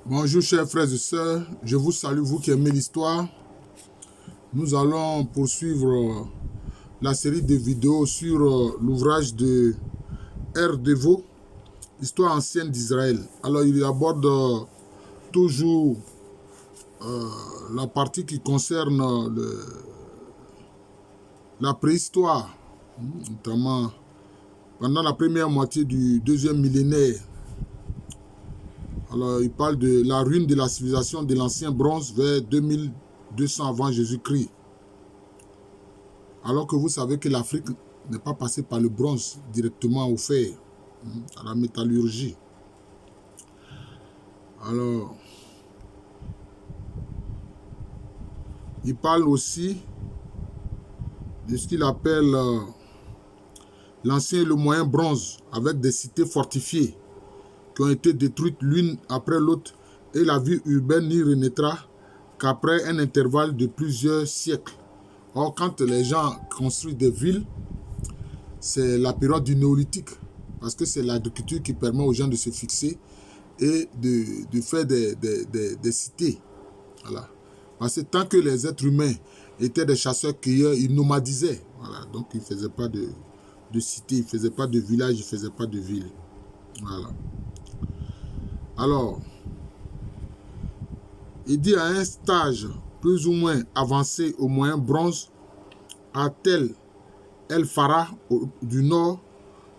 Bonjour chers frères et sœurs, je vous salue, vous qui aimez l'histoire. Nous allons poursuivre la série de vidéos sur l'ouvrage de R. Deveau, Histoire ancienne d'Israël. Alors il aborde toujours la partie qui concerne la préhistoire, notamment pendant la première moitié du deuxième millénaire. Alors, il parle de la ruine de la civilisation de l'ancien bronze vers 2200 avant Jésus-Christ. Alors que vous savez que l'Afrique n'est pas passée par le bronze directement au fer, à la métallurgie. Alors, il parle aussi de ce qu'il appelle l'ancien et le moyen bronze, avec des cités fortifiées qui ont été détruites l'une après l'autre, et la vie urbaine n'y renaîtra qu'après un intervalle de plusieurs siècles. Or, quand les gens construisent des villes, c'est la période du néolithique, parce que c'est l'agriculture qui permet aux gens de se fixer et de faire des cités. Voilà. Parce que tant que les êtres humains étaient des chasseurs-cueilleurs, ils nomadisaient. Voilà. Donc, ils ne faisaient pas de cités, ils ne faisaient pas de villages, ils ne faisaient pas de villes. Voilà. Alors, il dit à un stage plus ou moins avancé au moyen bronze, à Tel El Farah du nord,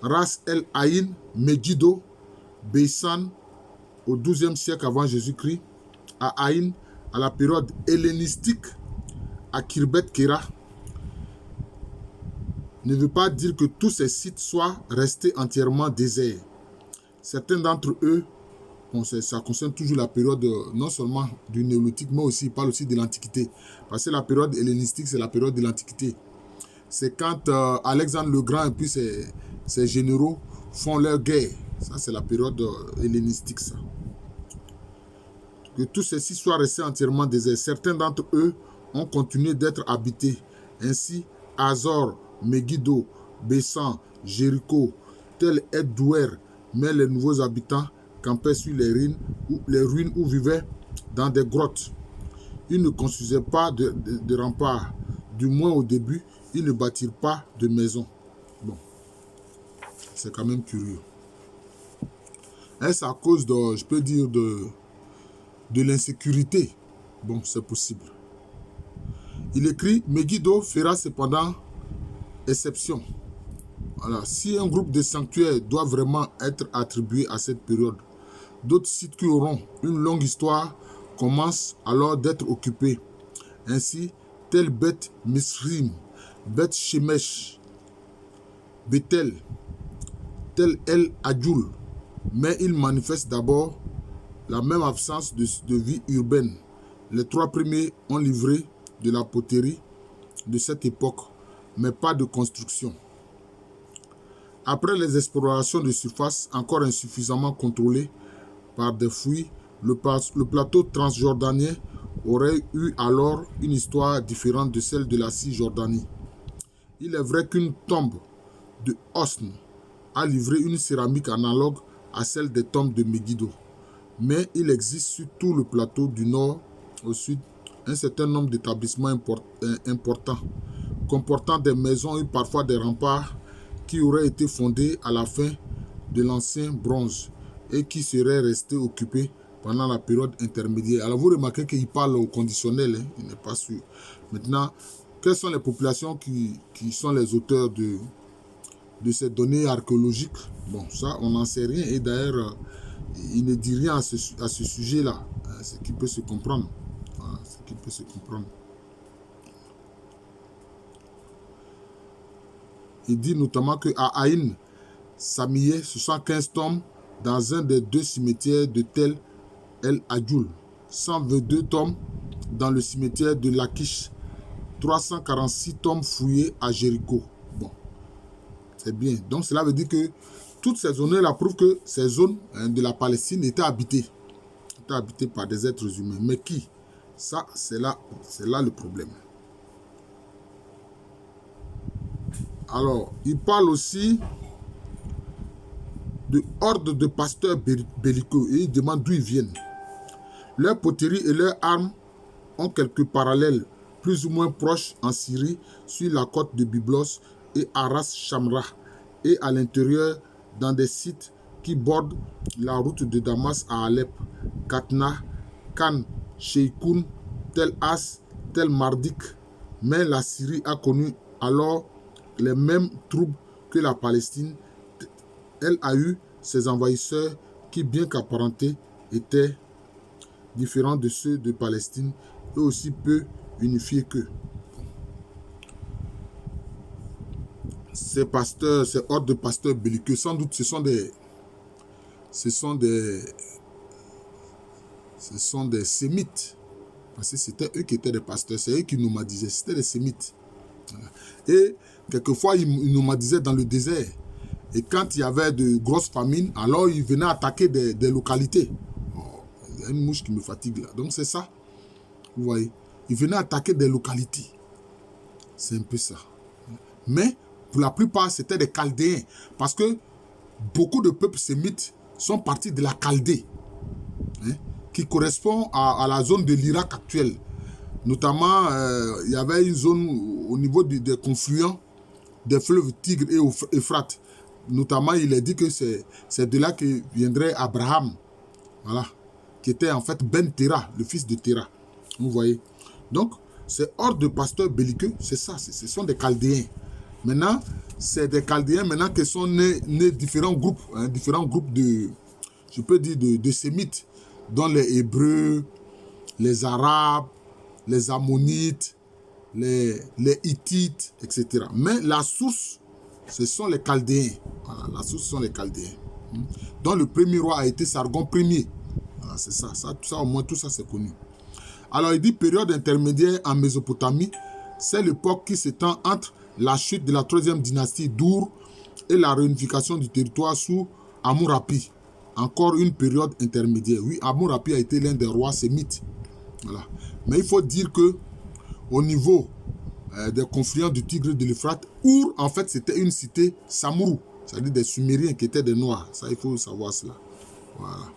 Ras El Aïn, Megiddo, Beissan au XIIe siècle avant Jésus-Christ, à Aïn à la période hellénistique, à Kirbet Kera, ne veut pas dire que tous ces sites soient restés entièrement déserts. Certains d'entre eux, bon, ça concerne toujours la période non seulement du néolithique, mais aussi, il parle aussi de l'Antiquité. Parce que la période hellénistique, c'est la période de l'Antiquité. C'est quand Alexandre le Grand et puis ses généraux font leur guerre. Ça, c'est la période hellénistique, ça. Que tous ces-ci soient restés entièrement déserts. Certains d'entre eux ont continué d'être habités. Ainsi, Hazor, Megiddo, Bessan, Jéricho, tel Ed-Douer, mais les nouveaux habitants campaient sur les ruines où vivaient dans des grottes. Ils ne construisaient pas de remparts, du moins au début, ils ne bâtirent pas de maisons. Bon, c'est quand même curieux. Est-ce à cause de, je peux dire, de l'insécurité? Bon, c'est possible. Il écrit, Megiddo fera cependant exception. Voilà. Si un groupe de sanctuaires doit vraiment être attribué à cette période, d'autres sites qui auront une longue histoire commencent alors d'être occupés. Ainsi, tel Beth Misrim, Beth Shemesh, Bethel, tel El Adjoul, mais il manifeste d'abord la même absence de vie urbaine. Les trois premiers ont livré de la poterie de cette époque, mais pas de construction. Après les explorations de surface encore insuffisamment contrôlées par des fouilles, le plateau transjordanien aurait eu alors une histoire différente de celle de la Cisjordanie. Il est vrai qu'une tombe de Osn a livré une céramique analogue à celle des tombes de Megiddo. Mais il existe sur tout le plateau du nord au sud un certain nombre d'établissements importants, comportant des maisons et parfois des remparts qui auraient été fondés à la fin de l'ancien bronze et qui seraient restés occupés pendant la période intermédiaire. Alors vous remarquez qu'il parle au conditionnel, il n'est pas sûr. Maintenant, quelles sont les populations qui sont les auteurs de ces données archéologiques? Bon, ça, on n'en sait rien. Et d'ailleurs, il ne dit rien à ce sujet-là. Ce qui peut se comprendre. Voilà, ce qui peut se comprendre. Il dit notamment qu'à Aïn, Samiyeh, 75 tombes dans un des deux cimetières de Tel El Adjoul, 122 tombes dans le cimetière de Lachish, 346 tombes fouillées à Jéricho. Bon, c'est bien. Donc cela veut dire que toutes ces zones-là prouvent que ces zones de la Palestine étaient habitées par des êtres humains. Mais qui? Ça, c'est là le problème. Alors, il parle aussi de hordes de pasteurs belliqueux et il demande d'où ils viennent. Leurs poteries et leurs armes ont quelques parallèles plus ou moins proches en Syrie, sur la côte de Byblos et Aras Shamra, et à l'intérieur dans des sites qui bordent la route de Damas à Alep, Katna, Khan, Sheikoun, Tel As, Tel Mardik. Mais la Syrie a connu alors les mêmes troubles que la Palestine. Elle a eu ses envahisseurs qui, bien qu'apparentés, étaient différents de ceux de Palestine et aussi peu unifiés qu'eux. Ces pasteurs, ces hordes de pasteurs belliqueux, sans doute ce sont des sémites. Parce que c'était eux qui étaient des pasteurs, c'est eux qui nomadisaient, c'était des sémites. Voilà. Et quelquefois, ils nomadisaient dans le désert. Et quand il y avait de grosses famines, alors ils venaient attaquer des localités. Oh, il y a une mouche qui me fatigue là. Donc c'est ça. Vous voyez. Ils venaient attaquer des localités. C'est un peu ça. Mais pour la plupart, c'était des Chaldéens. Parce que beaucoup de peuples sémites sont partis de la Chaldée. Hein, qui correspond à la zone de l'Irak actuelle. Notamment, il y avait une zone au niveau des confluents des fleuves Tigre et Euphrate. Notamment, il est dit que c'est de là que viendrait Abraham, voilà, qui était en fait Ben Terah, le fils de Terah. Vous voyez. Donc, ces hordes de pasteurs belliqueux, c'est ça, ce sont des Chaldéens. Maintenant, c'est des Chaldéens maintenant qui sont nés différents groupes, hein, je peux dire, de sémites, dont les Hébreux, les Arabes, les Ammonites, les Hittites, etc. Mais la source, ce sont les Chaldéens. Voilà, la source, ce sont les Chaldéens. Donc le premier roi a été Sargon Ier. Voilà, c'est ça. Au moins, tout ça, c'est connu. Alors, il dit période intermédiaire en Mésopotamie, c'est l'époque qui s'étend entre la chute de la troisième dynastie d'Ur et la réunification du territoire sous Hammurapi. Encore une période intermédiaire. Oui, Hammurapi a été l'un des rois sémites. Voilà. Mais il faut dire que au niveau des confluents du Tigre et de l'Euphrate, Ur, en fait, c'était une cité Samourou, c'est-à-dire des Sumériens qui étaient des Noirs. Ça, il faut savoir cela. Voilà.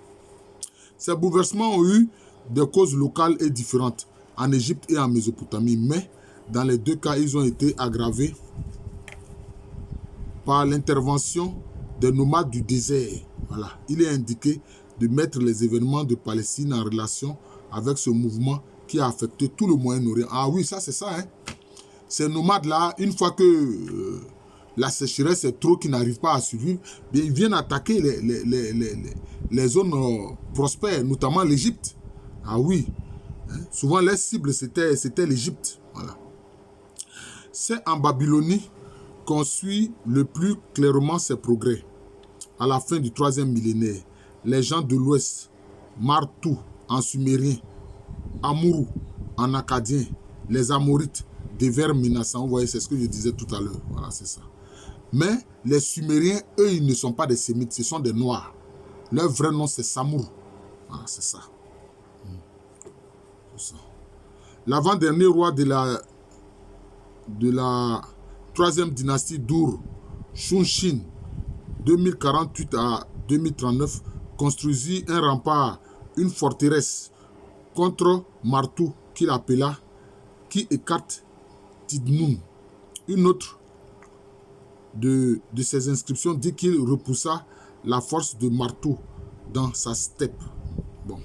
Ces bouleversements ont eu des causes locales et différentes en Égypte et en Mésopotamie, mais dans les deux cas, ils ont été aggravés par l'intervention des nomades du désert. Voilà. Il est indiqué de mettre les événements de Palestine en relation avec ce mouvement qui a affecté tout le Moyen-Orient. Ah oui, ça c'est ça. Hein? Ces nomades-là, une fois que la sécheresse est trop, qu'ils n'arrivent pas à survivre, bien, ils viennent attaquer les zones prospères, notamment l'Égypte. Ah oui. Hein? Souvent, les cibles, c'était l'Égypte. Voilà. C'est en Babylonie qu'on suit le plus clairement ces progrès. À la fin du 3e millénaire, les gens de l'Ouest, Martou en sumérien, Amurou en acadien, les Amorites devinrent menaçants. Vous voyez, c'est ce que je disais tout à l'heure. Voilà, c'est ça. Mais les Sumériens, eux, ils ne sont pas des Sémites, ce sont des Noirs. Leur vrai nom, c'est Samour. Voilà, c'est ça. L'avant-dernier roi de la troisième dynastie d'Ur, Shunshin, 2048 à 2039, construisit un rempart, une forteresse contre Martou, qu'il appela, qui écarte Tidnoun. Une autre de ses inscriptions dit qu'il repoussa la force de Martou dans sa steppe. Bon,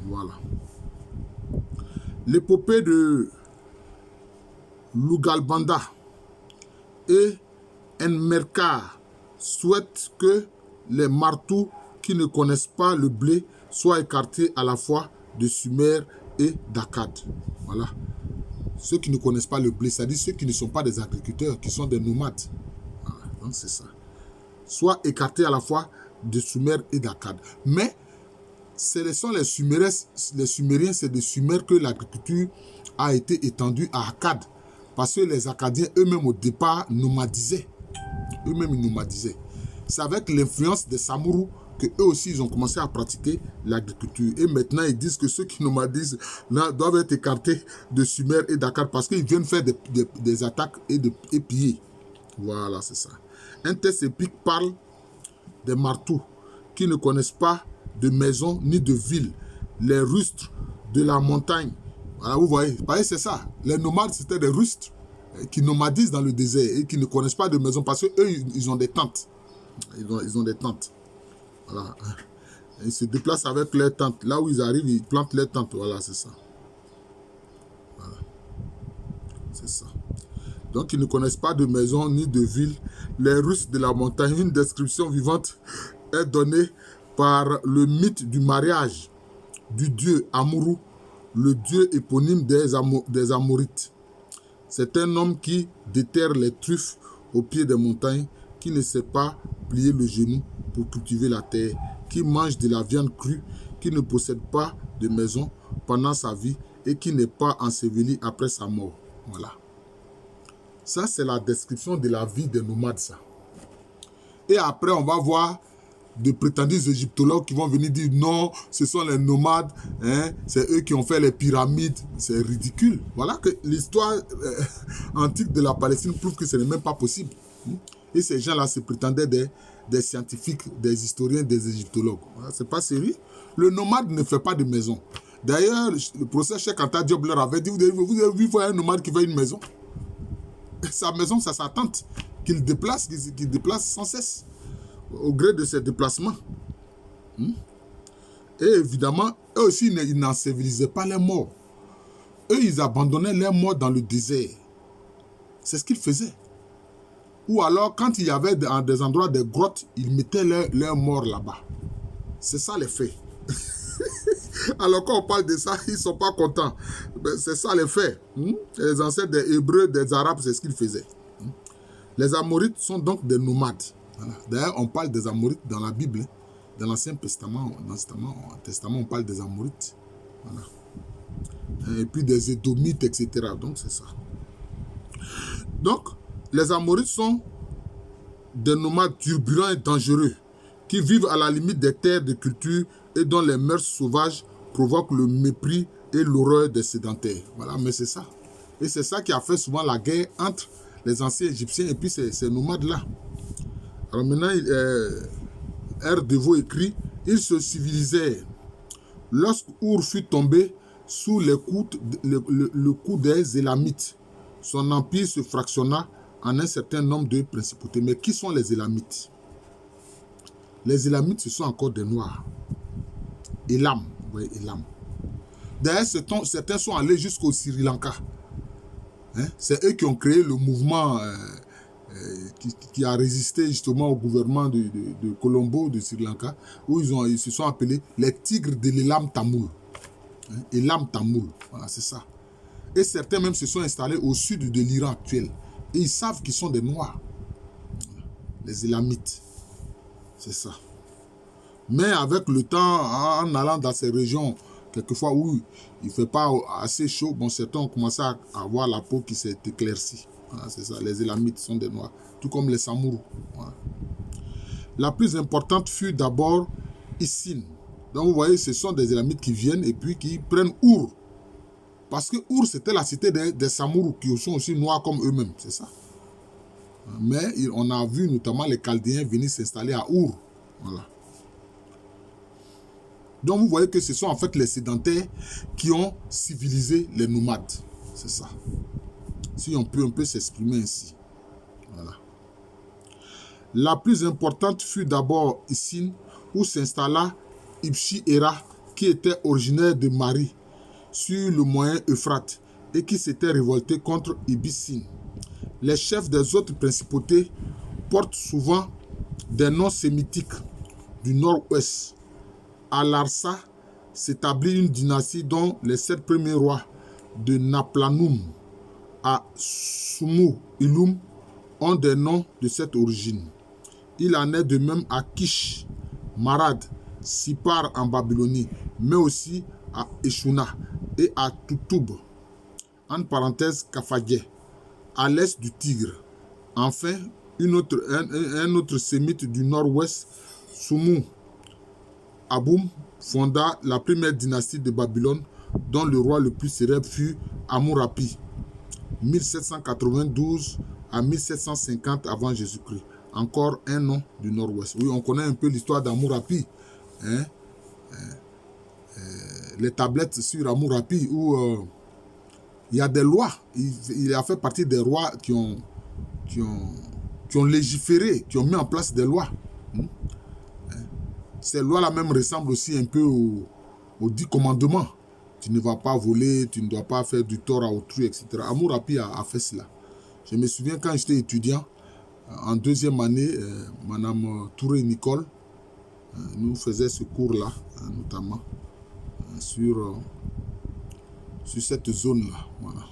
voilà. L'épopée de Lugalbanda et Enmerkar souhaite que les Martous qui ne connaissent pas le blé soient écartés à la fois de Sumer et d'Akkad. Voilà. Ceux qui ne connaissent pas le blé, c'est-à-dire ceux qui ne sont pas des agriculteurs, qui sont des nomades. Voilà. Donc c'est ça. Soit écartés à la fois de Sumer et d'Akkad. Mais ce sont les Sumériens, c'est des Sumères que l'agriculture a été étendue à Akkad. Parce que les Akkadiens eux-mêmes au départ nomadisaient. C'est avec l'influence des Samourous que eux aussi ils ont commencé à pratiquer l'agriculture. Et maintenant ils disent que ceux qui nomadisent là, doivent être écartés de Sumer et d'Akkad parce qu'ils viennent faire des attaques et piller. Voilà, c'est ça. Un texte épique parle des Martous qui ne connaissent pas de maison ni de ville, les rustres de la montagne. Voilà, vous voyez, c'est ça. Les nomades, c'était des rustres qui nomadisent dans le désert et qui ne connaissent pas de maison parce qu'eux, ils ont des tentes. Ils ont des tentes. Voilà. Ils se déplacent avec leurs tentes. Là où ils arrivent, ils plantent leurs tentes. Voilà, c'est ça. Voilà. C'est ça. Donc, ils ne connaissent pas de maison ni de ville. Les Russes de la montagne, une description vivante est donnée par le mythe du mariage du dieu Amuru, le dieu éponyme des Amorites. C'est un homme qui déterre les truffes au pied des montagnes, qui ne sait pas plier le genou pour cultiver la terre, qui mange de la viande crue, qui ne possède pas de maison pendant sa vie et qui n'est pas enseveli après sa mort. Voilà. Ça, c'est la description de la vie des nomades, ça. Et après, on va voir de prétendus égyptologues qui vont venir dire non, ce sont les nomades, hein, c'est eux qui ont fait les pyramides. C'est ridicule. Voilà que l'histoire antique de la Palestine prouve que ce n'est même pas possible. Et ces gens-là se prétendaient des scientifiques, des historiens, des égyptologues. Voilà, c'est pas sérieux. Le nomade ne fait pas de maison. D'ailleurs, le professeur Cheikh Anta Diop leur avait dit, vous avez vu un nomade qui fait une maison? Sa maison, c'est sa tente qu'il déplace sans cesse au gré de ses déplacements. Et évidemment, eux aussi, ils n'ensevelisaient pas les morts. Eux, ils abandonnaient les morts dans le désert. C'est ce qu'ils faisaient. Ou alors, quand il y avait dans des endroits des grottes, ils mettaient leurs morts là-bas. C'est ça les faits. Alors quand on parle de ça, ils ne sont pas contents. C'est ça les faits. Les ancêtres des Hébreux, des Arabes, c'est ce qu'ils faisaient. Les Amorites sont donc des nomades. Voilà. D'ailleurs, on parle des Amorites dans la Bible. Dans l'Ancien Testament, on parle des Amorites. Voilà. Et puis des Édomites, etc. Donc c'est ça. Donc, les Amorites sont des nomades turbulents et dangereux qui vivent à la limite des terres de culture et dont les mœurs sauvages provoquent le mépris et l'horreur des sédentaires. Voilà, mais c'est ça. Et c'est ça qui a fait souvent la guerre entre les anciens Égyptiens et puis ces nomades-là. Alors maintenant, R. Deveau écrit « Ils se civilisèrent. Lorsque Our fut tombé sous le coup des Élamites, son empire se fractionna en un certain nombre de principautés. » Mais qui sont les Élamites? Les Élamites, ce sont encore des Noirs. Élam, oui, Élam. D'ailleurs, certains sont allés jusqu'au Sri Lanka. Hein? C'est eux qui ont créé le mouvement qui a résisté justement au gouvernement de Colombo, de Sri Lanka, où ils se sont appelés les tigres de l'Élam Tamoul. Hein? Élam Tamoul, voilà, c'est ça. Et certains même se sont installés au sud de l'Iran actuel. Et ils savent qu'ils sont des Noirs. Les Élamites. C'est ça. Mais avec le temps, en allant dans ces régions, quelquefois où il ne fait pas assez chaud, bon, certains ont commencé à avoir la peau qui s'est éclaircie. Voilà, c'est ça. Les Élamites sont des Noirs. Tout comme les Samourous. Voilà. La plus importante fut d'abord Issin. Donc vous voyez, ce sont des Élamites qui viennent et puis qui prennent Our. Parce que Our, c'était la cité des Samourous qui sont aussi noirs comme eux-mêmes. C'est ça. Mais on a vu notamment les Chaldéens venir s'installer à Our. Voilà. Donc vous voyez que ce sont en fait les sédentaires qui ont civilisé les nomades. C'est ça. Si on peut s'exprimer ainsi. Voilà. La plus importante fut d'abord Issin, où s'installa Ibshi-Héra, qui était originaire de Mari, sur le moyen Euphrate, et qui s'était révolté contre Ibissin. Les chefs des autres principautés portent souvent des noms sémitiques du nord-ouest. À Larsa s'établit une dynastie dont les 7 premiers rois de Naplanum à Sumu Ilum ont des noms de cette origine. Il en est de même à Kish, Marad, Sipar en Babylonie, mais aussi à Eshuna et à Toutoub, en parenthèse Kafagé, à l'est du Tigre. Enfin, un autre sémite du nord-ouest, Sumu Aboum, fonda la première dynastie de Babylone, dont le roi le plus célèbre fut Amurapi, 1792 à 1750 avant Jésus-Christ. Encore un nom du nord-ouest. Oui, on connaît un peu l'histoire d'Amurapi. Hein? les tablettes sur Hammurapi où il y a des lois. Il a fait partie des rois qui ont légiféré, qui ont mis en place des lois. Ces lois-là même ressemblent aussi un peu aux 10 commandements. Tu ne vas pas voler, tu ne dois pas faire du tort à autrui, etc. Hammurapi a fait cela. Je me souviens quand j'étais étudiant, en deuxième année, Madame Touré Nicole nous faisait ce cours-là, notamment sur cette zone-là. Voilà.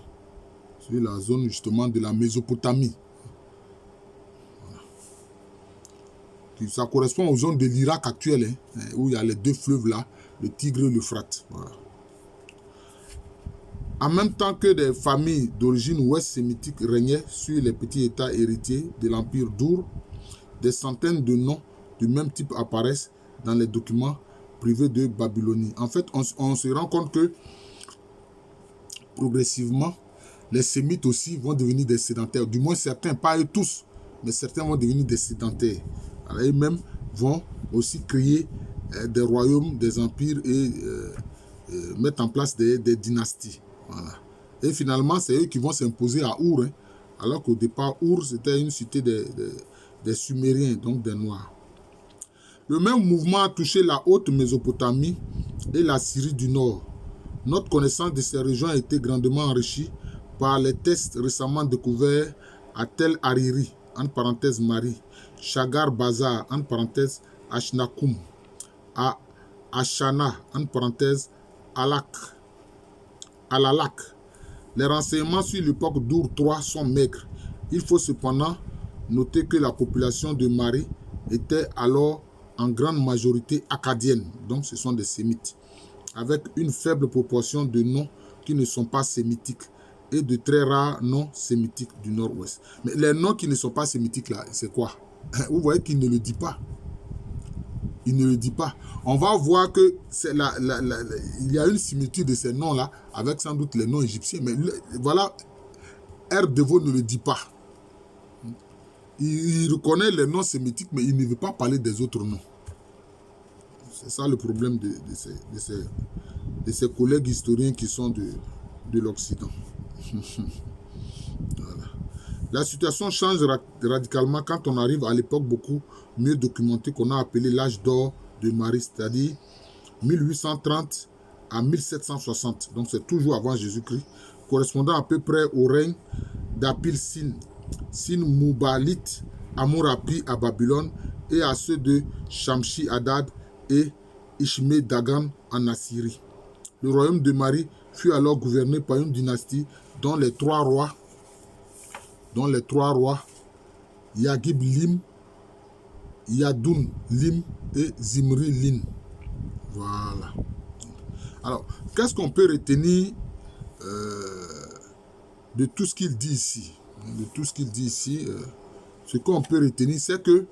Sur la zone justement de la Mésopotamie. Voilà. Ça correspond aux zones de l'Irak actuel, où il y a les deux fleuves là, le Tigre et l'Euphrate. Voilà. En même temps que des familles d'origine ouest-sémitique régnaient sur les petits États héritiers de l'Empire d'Our, des centaines de noms du même type apparaissent dans les documents privés de Babylonie. En fait, on se rend compte que progressivement, les Sémites aussi vont devenir des sédentaires. Du moins certains, pas eux tous, mais certains vont devenir des sédentaires. Alors, eux-mêmes vont aussi créer des royaumes, des empires et mettre en place des dynasties. Voilà. Et finalement, c'est eux qui vont s'imposer à Our, alors qu'au départ, Our, c'était une cité des Sumériens, donc des Noirs. Le même mouvement a touché la haute Mésopotamie et la Syrie du Nord. Notre connaissance de ces régions a été grandement enrichie par les tests récemment découverts à Tel Hariri, entre parenthèses Marie, Chagar Bazar, entre parenthèses Ashnakum, à Ashana, entre parenthèses Alalak. Les renseignements sur l'époque d'Our III sont maigres. Il faut cependant noter que la population de Marie était alors en grande majorité acadienne, donc ce sont des sémites, avec une faible proportion de noms qui ne sont pas sémitiques et de très rares noms sémitiques du nord-ouest. Mais les noms qui ne sont pas sémitiques là, c'est quoi? Vous voyez qu'il ne le dit pas. Il ne le dit pas. On va voir que il y a une similitude de ces noms-là avec sans doute les noms égyptiens. Mais voilà, Erdeveau ne le dit pas. Il reconnaît les noms sémitiques, mais il ne veut pas parler des autres noms. C'est ça le problème de ces collègues historiens qui sont de l'Occident. Voilà. La situation change radicalement quand on arrive à l'époque beaucoup mieux documentée qu'on a appelée l'âge d'or de Marie, c'est-à-dire 1830 à 1760. Donc c'est toujours avant Jésus-Christ, correspondant à peu près au règne d'Apil-Sin, Sin-Mubalit, Hammurapi à Babylone et à ceux de Shamshi-Adad et Ishme-Dagan en Assyrie. Le royaume de Marie fut alors gouverné par une dynastie dont les trois rois Yagib-Lim, Yadoun-Lim et Zimri-Lin. Voilà. Alors, qu'est-ce qu'on peut retenir de tout ce qu'il dit ici? De tout ce qu'il dit ici, ce qu'on peut retenir, c'est que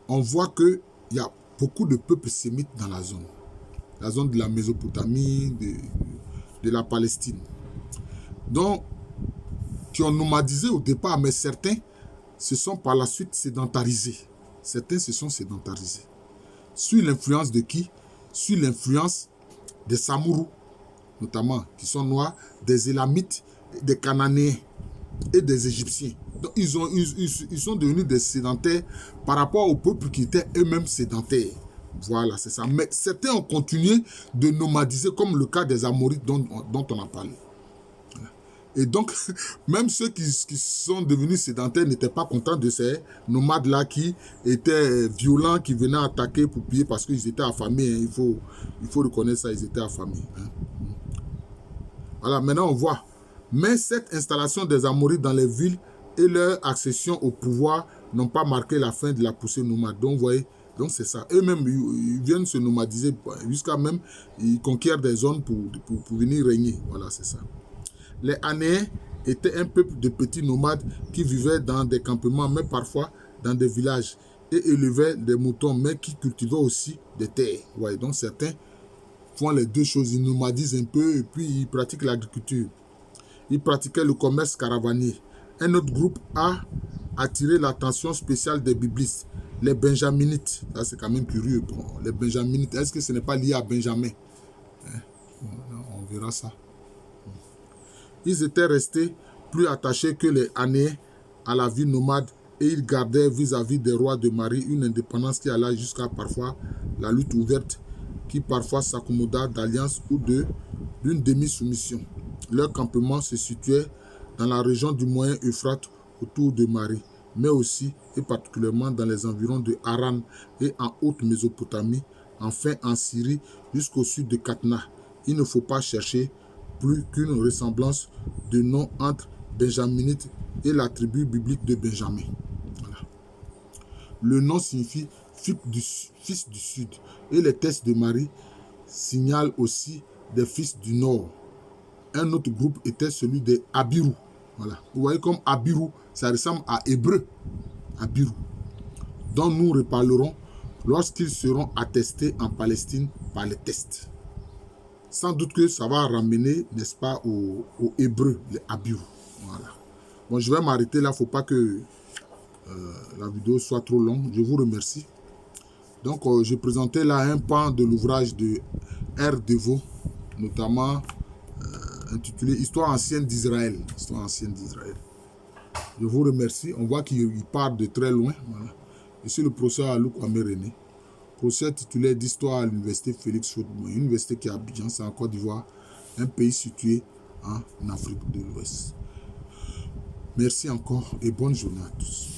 on voit qu'il y a beaucoup de peuples sémites dans la zone de la Mésopotamie, de la Palestine, donc qui ont nomadisé au départ, mais certains se sont par la suite sédentarisés. Certains se sont sédentarisés. Sous l'influence de qui? Sous l'influence des Samourous, notamment, qui sont noirs, des Élamites, des Cananéens et des Égyptiens. Donc, ils sont devenus des sédentaires par rapport aux peuples qui étaient eux-mêmes sédentaires. Voilà, c'est ça. Mais certains ont continué de nomadiser, comme le cas des Amorites dont on a parlé. Et donc, même ceux qui sont devenus sédentaires n'étaient pas contents de ces nomades-là qui étaient violents, qui venaient attaquer pour piller parce qu'ils étaient affamés. Hein. Il faut reconnaître ça, ils étaient affamés. Hein. Voilà, maintenant on voit. Mais cette installation des Amorites dans les villes et leur accession au pouvoir n'ont pas marqué la fin de la poussée nomade. Donc, vous voyez, donc c'est ça. Eux-mêmes, ils viennent se nomadiser jusqu'à même, ils conquièrent des zones pour venir régner. Voilà, c'est ça. Les Anéens étaient un peuple de petits nomades qui vivaient dans des campements, mais parfois dans des villages, et élevaient des moutons, mais qui cultivaient aussi des terres. Ouais, donc certains font les deux choses, ils nomadisent un peu et puis ils pratiquent l'agriculture. Ils pratiquaient le commerce caravanier. Un autre groupe a attiré l'attention spéciale des biblistes, Les Benjaminites, ça c'est quand même curieux. Bon, les Benjaminites, est-ce que ce n'est pas lié à Benjamin? On verra ça. Ils étaient restés plus attachés que les Anéens à la vie nomade et ils gardaient vis-à-vis des rois de Marie une indépendance qui allait jusqu'à parfois la lutte ouverte, qui parfois s'accommoda d'alliances ou d'une demi-soumission. Leur campement se situait dans la région du Moyen Euphrate autour de Marie, mais aussi et particulièrement dans les environs de Haran et en Haute-Mésopotamie, enfin en Syrie jusqu'au sud de Katna. Il ne faut pas chercher plus qu'une ressemblance de nom entre Benjaminite et la tribu biblique de Benjamin. Voilà. Le nom signifie fils du sud et les textes de Marie signalent aussi des fils du nord. Un autre groupe était celui des Abiru. Voilà. Vous voyez comme Abiru, ça ressemble à hébreu. Abiru, dont nous reparlerons lorsqu'ils seront attestés en Palestine par les tests. Sans doute que ça va ramener, n'est-ce pas, aux Hébreux, les Abiru. Voilà. Bon, je vais m'arrêter là. Il ne faut pas que la vidéo soit trop longue. Je vous remercie. Donc, je présentais là un pan de l'ouvrage de R. Deveau, notamment intitulé Histoire ancienne d'Israël. Histoire ancienne d'Israël. Je vous remercie. On voit qu'il part de très loin. Voilà. Ici, le professeur Alouk Kwame René. Professeur titulaire d'histoire à l'université Félix Houphouët-Boigny, une université qui est à Abidjan, c'est en Côte d'Ivoire, un pays situé en Afrique de l'Ouest. Merci encore et bonne journée à tous.